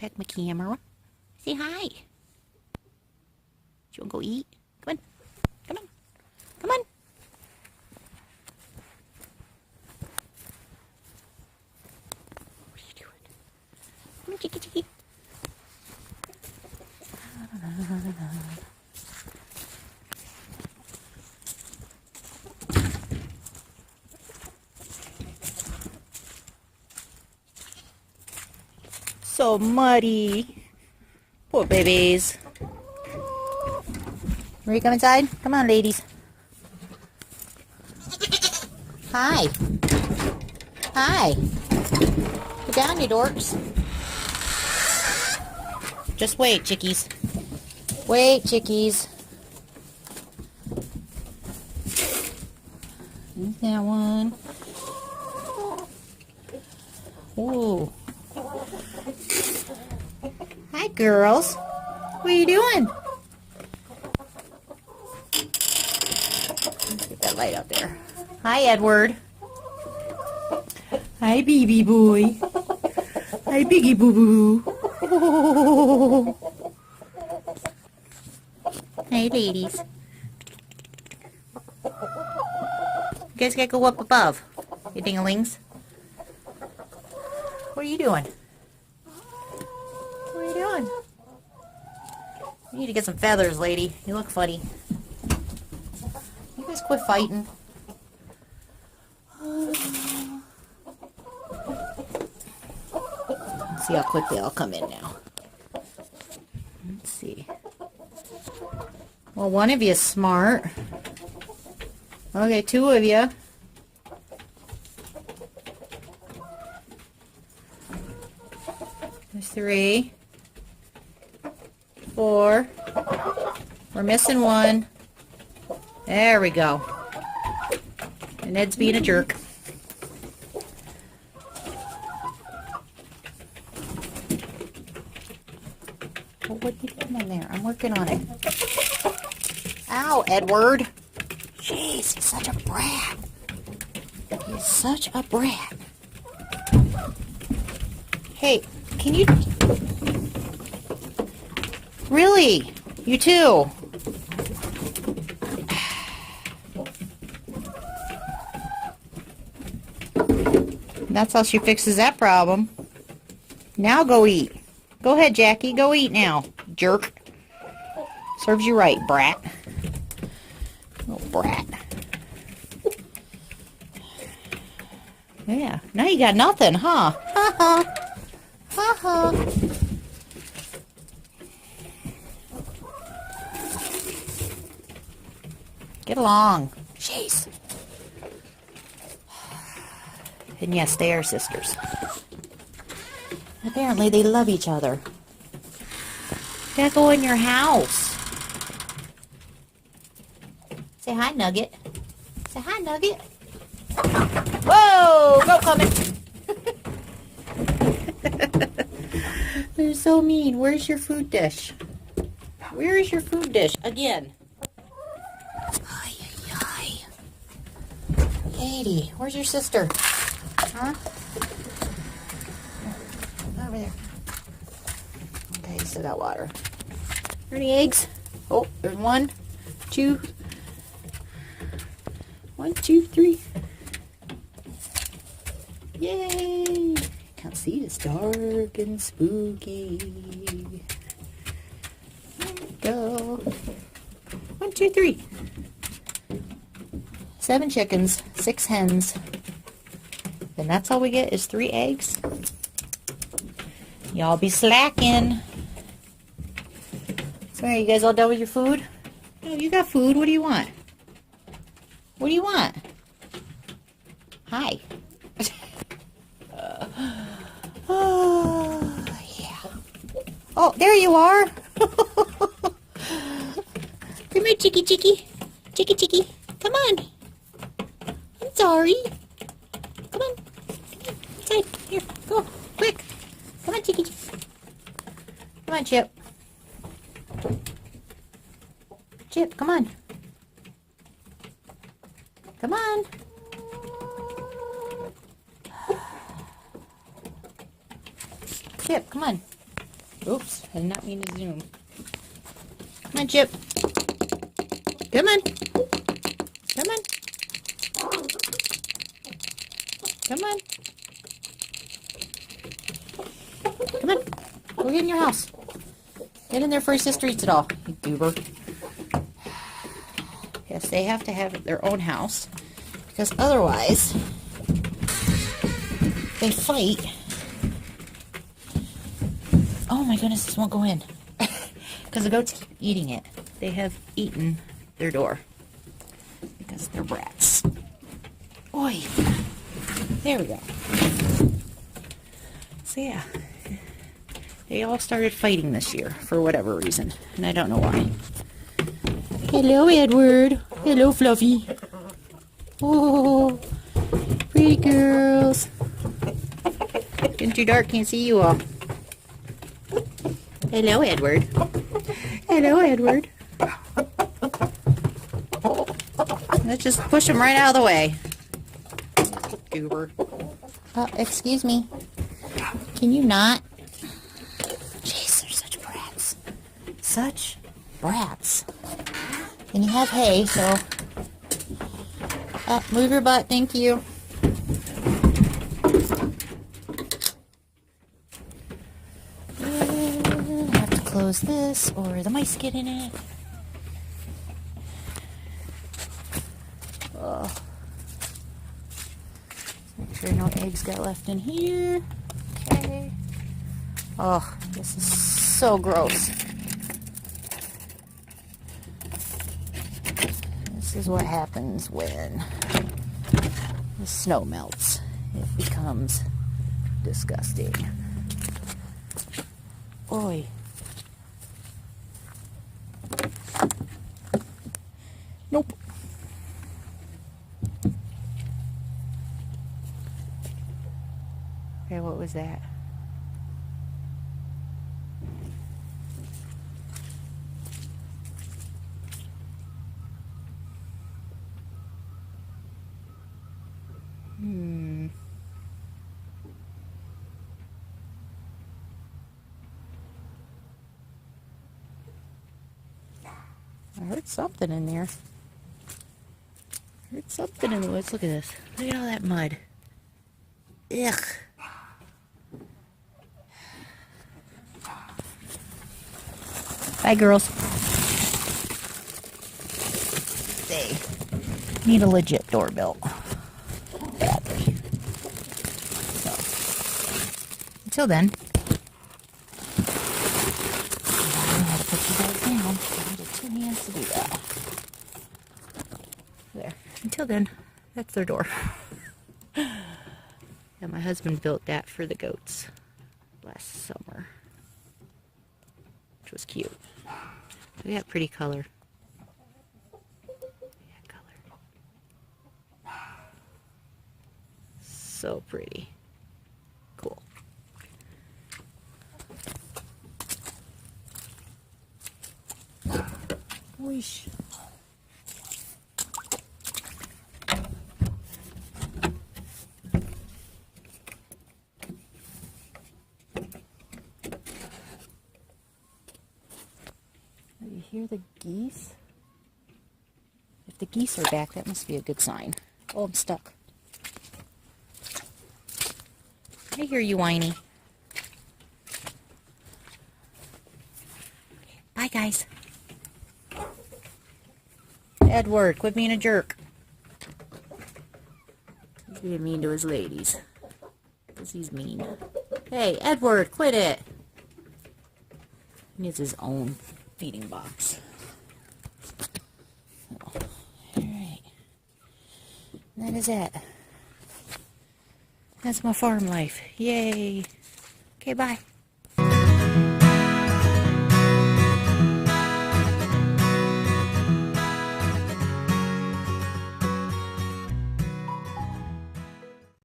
check my camera. Say hi. You want to go eat? Come on. Come on. Come on. What are you doing? Come on, chicky, chicky. So muddy. Poor babies. Ready to come inside? Come on, ladies. Hi. Hi. Get down, you dorks. Just wait, chickies. Wait, chickies. There's that one. Ooh. Hi, girls. What are you doing? Let's get that light out there. Hi, Edward. Hi, baby boy. Hi, Biggie Boo Boo. Oh. Hey, ladies. You guys gotta go up above. You dingalings. What are you doing? What are you doing? You need to get some feathers, lady. You look funny. You guys quit fighting. Let's see how quickly I'll come in now. Let's see. Well, one of you is smart. Okay, two of you. There's 3, 4. We're missing one. There we go. And Ed's being a jerk. Well, what are you doing in there? I'm working on it. Ow, Edward. Jeez, he's such a brat. He's such a brat. Hey, can you... Really? You too? That's how she fixes that problem. Now go eat. Go ahead, Jackie. Go eat now, jerk. Serves you right, brat. Little brat. Yeah. Now you got nothing, huh? Ha ha. Ha ha. Get along. Jeez. And yes, they are sisters. Apparently they love each other. Gotta go in your house. Say hi, Nugget. Say hi, Nugget. Whoa! Go, coming. They're so mean. Where's your food dish? Where is your food dish? Again. Ay, ay, ay. Katie, where's your sister? Huh? Over there. Okay, you still got water. Are there any eggs? Oh, there's 1, 2. 1, 2, 3. Yay! Can't see, it's dark and spooky. There we go. 1, 2, 3. 7 chickens, 6 hens. And that's all we get is 3 eggs. Y'all be slacking. So are you guys all done with your food? Oh, you got food. What do you want? What do you want? Hi. Oh, yeah. Oh, there you are. Come here, chicky, chicky. Chicky, chicky. Come on. I'm sorry. Come on. Inside. Here, go. Quick. Come on, chicky. Come on, Chip. Chip, come on. Come on. Chip, come on. Oops, I did not mean to zoom. Come on, Chip. Come on. Come on. Come on. Come on. Go get in your house. Get in there before your sister eats it all, you goober. Yes, they have to have their own house, because otherwise they fight. Oh my goodness, this won't go in. Because the goats keep eating it. They have eaten their door. Because they're brats. Oi! There we go. So yeah. They all started fighting this year, for whatever reason. And I don't know why. Hello, Edward. Hello, Fluffy. Oh, pretty girls. Getting too dark, can't see you all. Hello, Edward. Hello, Edward. Let's just push him right out of the way. Goober. Excuse me. Can you not? Jeez, they're such brats. Such brats. And you have hay, so... move your butt, thank you. I have to close this, or the mice get in it. Oh. Make sure no eggs got left in here. Okay. Oh, this is so gross. This is what happens when the snow melts. It becomes disgusting. Oi. Nope. Okay, what was that? I heard something in there. I heard something in the woods. Look at this. Look at all that mud. Ugh. Bye, girls. They need a legit doorbell. Badly. So, until then, I know how to put you guys down. I needed 2 hands to do that. There. Until then, that's their door. Yeah, my husband built that for the goats last summer, which was cute. We got pretty color. So pretty. Cool. Whoosh. You hear the geese? If the geese are back, that must be a good sign. Oh, I'm stuck. I hear you, whiny. Bye, guys. Edward, quit being a jerk. He's being mean to his ladies. Because he's mean. Hey, Edward, quit it. He needs his own feeding box. Oh, alright. That is it. That's my farm life. Yay. Okay, bye.